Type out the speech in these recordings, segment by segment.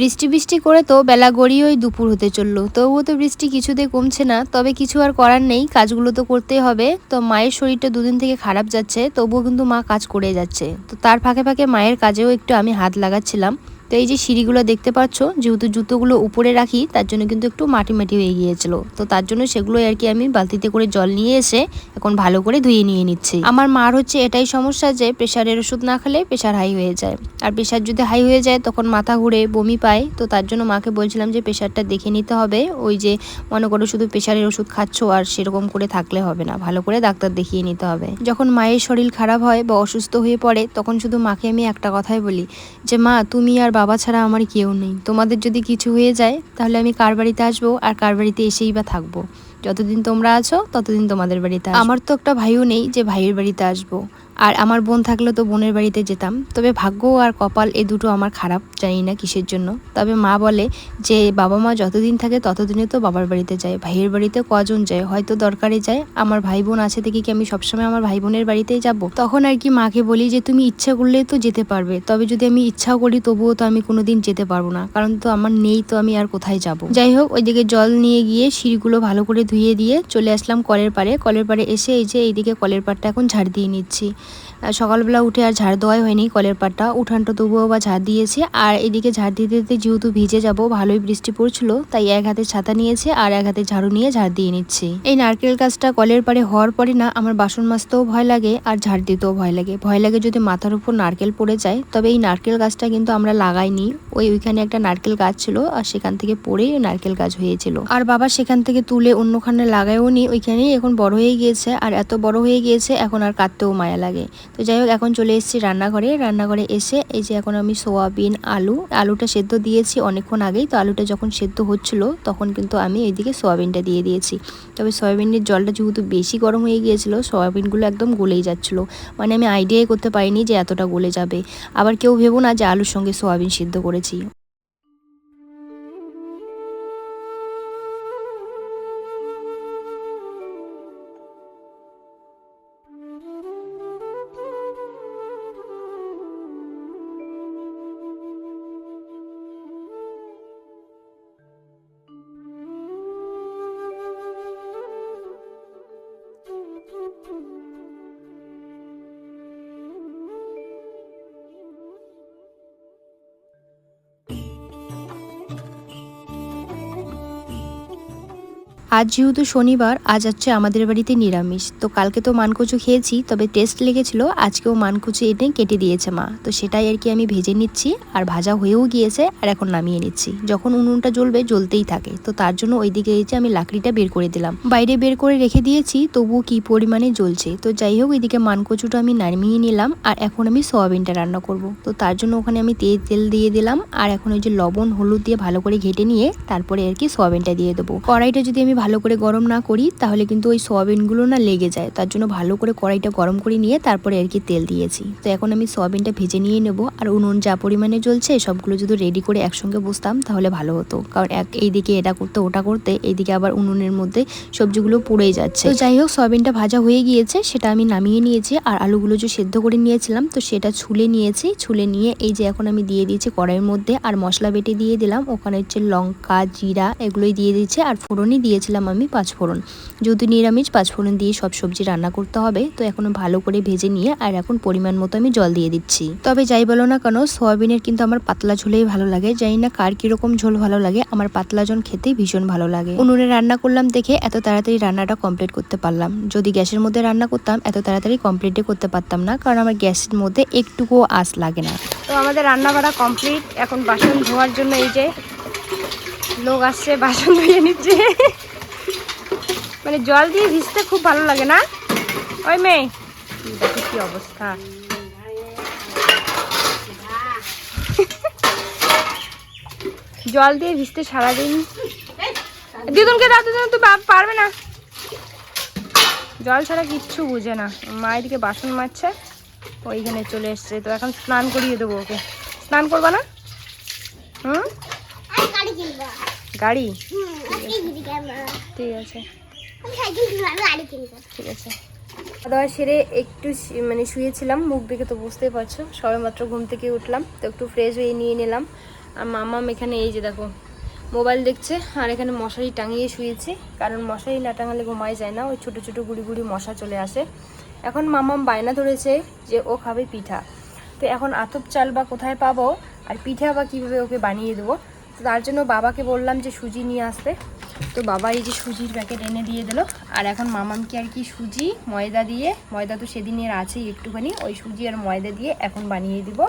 বৃষ্টি বৃষ্টি করে তো বেলা গড়িয়ে ওই দুপুর হতে চললো, তবুও তো বৃষ্টি কিছুতে কমছে না। তবে কিছু আর করার নেই, কাজগুলো তো করতেই হবে। তো মায়ের শরীরটা দুদিন থেকে খারাপ যাচ্ছে, তবুও কিন্তু মা কাজ করে যাচ্ছে। তো তার ফাঁকে ফাঁকে মায়ের কাজেও একটু আমি হাত লাগাচ্ছিলাম। তো এই যে সিঁড়িগুলো দেখতে পাচ্ছ, যেহেতু জুতোগুলো উপরে রাখি তার জন্য কিন্তু একটু মাটি মাটি হয়ে গিয়েছিল। তো তার জন্য সেগুলো আর কি আমি বালতিতে করে জল নিয়ে এসে এখন ভালো করে ধুয়ে নিয়ে নিচ্ছি। আমার মার হচ্ছে এটাই সমস্যা যে প্রেশারের ওষুধ না খেলে প্রেশার হাই হয়ে যায়, আর প্রেশার যদি হাই হয়ে যায় তখন মাথা ঘুরে বমি পায়। তো তার জন্য মাকে বলছিলাম যে প্রেশারটা দেখে নিতে হবে। ওই যে মনে করো শুধু প্রেশারের ওষুধ খাচ্ছ আর সেরকম করে থাকলে হবে না, ভালো করে ডাক্তার দেখিয়ে নিতে হবে। যখন মায়ের শরীর খারাপ হয় বা অসুস্থ হয়ে পড়ে তখন শুধু মাকে আমি একটা কথাই বলি যে মা, তুমি আর বাবা ছাড়া আমার কেউ নেই, তোমাদের যদি কিছু হয়ে যায় তাহলে আমি কার বাড়িতে আসবো আর কার বাড়িতে এসেই বা থাকবো? যতদিন তোমরা আছো ততদিন তোমাদের বাড়িতে আমার তো একটা ভাইও নেই যে ভাইয়ের বাড়িতে আসবো, আর আমার বোন থাকলে তো বোনের বাড়িতে যেতাম। তবে ভাগ্য আর কপাল এ দুটো আমার খারাপ, জানি না কিসের জন্য। তবে মা বলে যে বাবা মা যতদিন থাকে ততদিনে তো বাবার বাড়িতে যায়, ভাইয়ের বাড়িতে কজন যায়, হয়তো দরকারে যায়। আমার ভাই বোন আছে দেখি কি আমি সবসময় আমার ভাই বোনের বাড়িতেই যাব? তখন আর কি মাকে বলি যে তুমি ইচ্ছা করলে তো যেতে পারবে, তবে যদি আমি ইচ্ছাও করি তবুও তো আমি কোনোদিন যেতে পারবো না, কারণ তো আমার নেই, তো আমি আর কোথায় যাব? যাই হোক, ওইদিকে জল নিয়ে গিয়ে সিঁড়িগুলো ভালো করে ধুয়ে দিয়ে চলে আসলাম কলের পাড়ে। কলের পাড়ে এসে এই যে এইদিকে কলের পাড়টা এখন ঝাড় দিয়ে নিচ্ছি। সকালবেলা উঠে আর ঝাড় দেওয়াই হয়নি কলের পাড়টা, উঠানটা তবুও বা ঝাড় দিয়েছি। আর এদিকে ঝাড় দিতে দিতে যেহেতু ভিজে যাব, ভালোই বৃষ্টি পড়ছিল, তাই এক হাতে ছাতা নিয়েছে আর এক হাতে ঝাড়ু নিয়ে ঝাড় দিয়ে নিচ্ছি। এই নারকেল গাছটা কলের পাড়ে হওয়ার পরে না আমার বাসন মাজতেও ভয় লাগে আর ঝাড় দিতেও ভয় লাগে। ভয় লাগে যদি মাথার উপর নারকেল পড়ে যায়। তবে এই নারকেল গাছটা কিন্তু আমরা লাগাইনি, ওইখানে একটা নারকেল গাছ ছিল আর সেখান থেকে পড়েই নারকেল গাছ হয়েছিল। আর বাবা সেখান থেকে তুলে অন্যখানে লাগায়ও নি, ওইখানেই এখন বড় হয়ে গিয়েছে। আর এত বড় হয়ে গিয়েছে এখন আর কাটতেও মায়া লাগে। তো যাই হোক, এখন চলে এসেছি রান্নাঘরে। রান্নাঘরে এসে এই যে এখন আমি সোয়াবিন আলুটা সেদ্ধ দিয়েছি অনেকক্ষণ আগেই। তো আলুটা যখন সেদ্ধ হচ্ছিল তখন কিন্তু আমি এইদিকে সোয়াবিনটা দিয়ে দিয়েছি। তবে সয়াবিনের জলটা যেহেতু বেশি গরম হয়ে গিয়েছিল, সয়াবিনগুলো একদম গলেই যাচ্ছিল। মানে আমি আইডিয়াই করতে পারিনি যে এতটা গলে যাবে। আবার কেউ ভেবো না যে আলুর সঙ্গে সোয়াবিন সিদ্ধ করেছি। আজ যেহেতু শনিবার, আজ হচ্ছে আমাদের বাড়িতে নিরামিষ। তো কালকে তো মানকচু খেয়েছি, তবে টেস্ট লেগেছিল, আজকেও মানকচু এনে কেটে দিয়েছে মা। তো সেটাই আর কি আমি ভেজে নিচ্ছি, আর ভাজা হয়েও গিয়েছে আর এখন নামিয়ে নিচ্ছি। যখন উনুনটা জ্বলবে জ্বলতেই থাকে, তো তার জন্য ওইদিকে এই যে আমি লাকড়িটা বের করে দিলাম, বাইরে বের করে রেখে দিয়েছি, তবুও কি পরিমাণে জ্বলছে। তো যাই হোক, এদিকে মানকচুটা আমি নামিয়ে নিলাম আর এখন আমি সোয়াবিনটা রান্না করব। তো তার জন্য ওখানে আমি তেল দিয়ে দিলাম, আর এখন ওই যে লবণ হলুদ দিয়ে ভালো করে ঘেটে নিয়ে তারপরে আর কি সোয়াবিনটা দিয়ে দেবো। কড়াইটা যদি আমি ভালো করে গরম না করি তাহলে কিন্তু ওই সোয়াবিনগুলো না লেগে যায়, তার জন্য ভালো করে কড়াইটা গরম করে নিয়ে তারপরে আর কি তেল দিয়েছি। তো এখন আমি সোয়াবিনটা ভেজে নিয়ে নেব। আর উনুন যা পরিমাণে জ্বলছে, সবগুলো যদি রেডি করে একসঙ্গে বসতাম তাহলে ভালো হতো, কারণ এইদিকে এটা করতে ওটা করতে এইদিকে আবার উনুনের মধ্যে সবজিগুলো পুড়েই যাচ্ছে। তো যাই হোক, সোয়াবিনটা ভাজা হয়ে গিয়েছে, সেটা আমি নামিয়ে নিয়েছি। আর আলুগুলো যে সেদ্ধ করে নিয়েছিলাম তো সেটা ছুলে নিয়েছি। ছুলে নিয়ে এই যে এখন আমি দিয়ে দিয়েছি কড়াইয়ের মধ্যে, আর মশলা বেটে দিয়ে দিলাম। ওখানে হচ্ছে লঙ্কা জিরা এগুলোই দিয়ে দিয়েছি, আর ফোড়নই দিয়েছিলাম আমি 5 ফোড়ন। যেহেতু নিরামিষ 5 ফোড়ন দিয়ে সব সবজি রান্না করতে হবে। তো এখন ভালো করে ভেজে নিয়ে আর এখন পরিমাণ মতো আমি জল দিয়ে দিচ্ছি। তবে যাই বলো না কেন, সোয়াবিনের কিন্তু আমার পাতলা ঝোলেই ভালো লাগে। জানি না কার কিরকম ঝোল ভালো লাগে, আমার পাতলা ঝোল খেতেই ভীষণ ভালো লাগে। উনুনে রান্না করলাম দেখে এত তাড়াতাড়ি রান্নাটা কমপ্লিট করতে পারলাম। যদি গ্যাসের মধ্যে রান্না করতাম এত তাড়াতাড়ি কমপ্লিটই করতে পারতাম না, কারণ আমার গ্যাসের মধ্যে একটুকুও আঁচ লাগে না। তো আমাদের রান্না করা কমপ্লিট। এখন বাসন ধোয়ার জন্য এই যে লোক আসছে, বাসন ধুয়ে নিচ্ছে। মানে জল দিয়ে ভিজতে খুব ভালো লাগে না? ওই মেয়ে, দেখো কি অবস্থা। জল দিয়ে ভিজতে সারাদিন। দিদুনকে দাও, দিদুন তুই পারবে না, জল ছাড়া কিচ্ছু বুঝে না। মা এদিকে বাসন মাজছে, ওইখানে চলে এসছে। তো এখন স্নান করিয়ে দেবো ওকে। স্নান করবা না? গাড়ি? ঠিক আছে ঠিক আছে। খাওয়া দাওয়া সেরে একটু মানে শুয়েছিলাম, মুখ দেখে তো বুঝতেই পারছো, সবে মাত্র ঘুম থেকে উঠলাম। তো একটু ফ্রেশ হয়ে নিয়ে নিলাম। আর মামাম এখানে এই যে দেখো মোবাইল দেখছে, আর এখানে মশারি টাঙিয়ে শুয়েছে, কারণ মশারি না টাঙালে ঘুমাই যায় না, ওই ছোটো ছোটো গুড়ি গুড়ি মশা চলে আসে। এখন মামাম বায়না ধরেছে যে ও খাবে পিঠা। তো এখন আতপ চাল বা কোথায় পাবো, আর পিঠা বা কীভাবে ওকে বানিয়ে দেবো। তো তার জন্য বাবাকে বললাম যে সুজি নিয়ে আসতে। তো বাবা এই যে সুজির প্যাকেট এনে দিয়ে দিল। আর এখন মামামকে আর কি সুজি ময়দা দিয়ে, ময়দা তো সেদিনের আছেই একটুখানি, ওই সুজি আর ময়দা দিয়ে এখন বানিয়ে দিব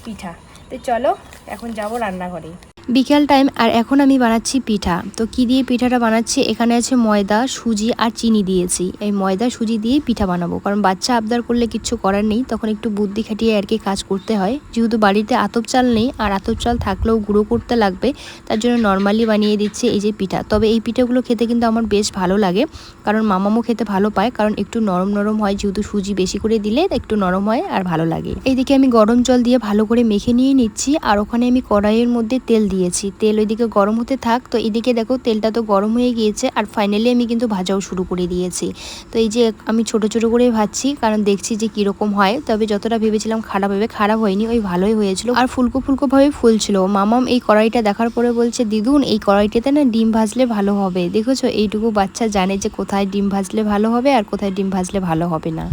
পিঠা। তো চলো এখন যাবো রান্নাঘরে। বিকেল টাইম, আর এখন আমি বানাচ্ছি পিঠা। তো কি দিয়ে পিঠাটা বানাচ্ছি, এখানে আছে ময়দা, সুজি আর চিনি দিয়েছি। এই ময়দা সুজি দিয়ে পিঠা বানাবো, কারণ বাচ্চা আবদার করলে কিচ্ছু করার নেই, তখন একটু বুদ্ধি খাটিয়ে আর কি কাজ করতে হয়। যেহেতু বাড়িতে আতপ চাল নেই, আর আতপ চাল থাকলেও গুঁড়ো করতে লাগবে, তার জন্য নর্মালি বানিয়ে দিচ্ছি এই যে পিঠা। তবে এই পিঠাগুলো খেতে কিন্তু আমার বেশ ভালো লাগে, কারণ মামামও খেতে ভালো পায়, কারণ একটু নরম নরম হয়, যেহেতু সুজি বেশি করে দিলে একটু নরম হয় আর ভালো লাগে। এইদিকে আমি গরম জল দিয়ে ভালো করে মেখে নিয়ে নিচ্ছি, আর ওখানে আমি কড়াইয়ের মধ্যে তেল দিয়েছি। তেল ওইদিকে গরম হতে থাক। তো এদিকে দেখো তেলটা তো গরম হয়ে গিয়েছে, আর ফাইনালি আমি কিন্তু ভাজাও শুরু করে দিয়েছি। তো এই যে আমি ছোট ছোট করে ভাজছি, কারণ দেখছি যে কীরকম হয়। তবে যতটা ভেবেছিলাম খারাপ হবে, খারাপ হয়নি, ওই ভালোই হয়েছিল, আর ফুলকো ফুলকো ভাবে ফুলছিল। মামাম এই কড়াইটা দেখার পরে বলছে, দিদুন এই কড়াইটাতে না ডিম ভাজলে ভালো হবে। দেখেছো, এইটুকু বাচ্চা জানে যে কোথায় ডিম ভাজলে ভালো হবে আর কোথায় ডিম ভাজলে ভালো হবে না।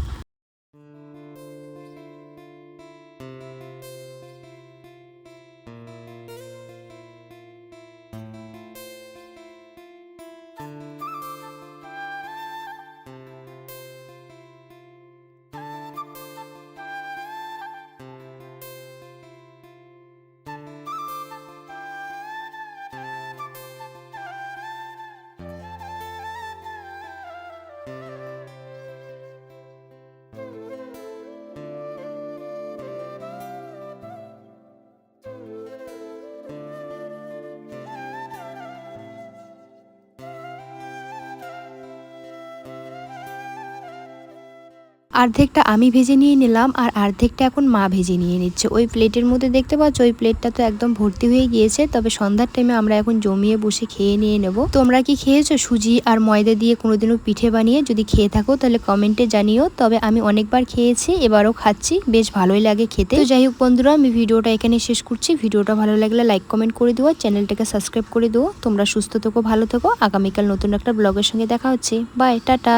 অর্ধেকটা আমি ভেজে নিয়ে নিলাম, আর অর্ধেকটা এখন মা ভেজে নিয়ে নিচ্ছে। ওই প্লেটের মধ্যে দেখতে পাচ্ছ, ওই প্লেটটা তো একদম ভর্তি হয়ে গিয়েছে। তবে সন্ধ্যার টাইমে আমরা এখন জমিয়ে বসে খেয়ে নিয়ে নেব। তোমরা কি খেয়েছো সুজি আর ময়দা দিয়ে কোনোদিনও পিঠে বানিয়ে? যদি খেয়ে থাকো তাহলে কমেন্টে জানিও। তবে আমি অনেকবার খেয়েছি, এবারও খাচ্ছি, বেশ ভালোই লাগে খেতে। তো যাই হোক বন্ধুরা, আমি ভিডিওটা এখানে শেষ করছি। ভিডিওটা ভালো লাগলে লাইক কমেন্ট করে দিও, চ্যানেলটাকে সাবস্ক্রাইব করে দিও। তোমরা সুস্থ থেকো, ভালো থেকো। আগামীকাল নতুন একটা ব্লগের সঙ্গে দেখা হচ্ছে। Bye, tata.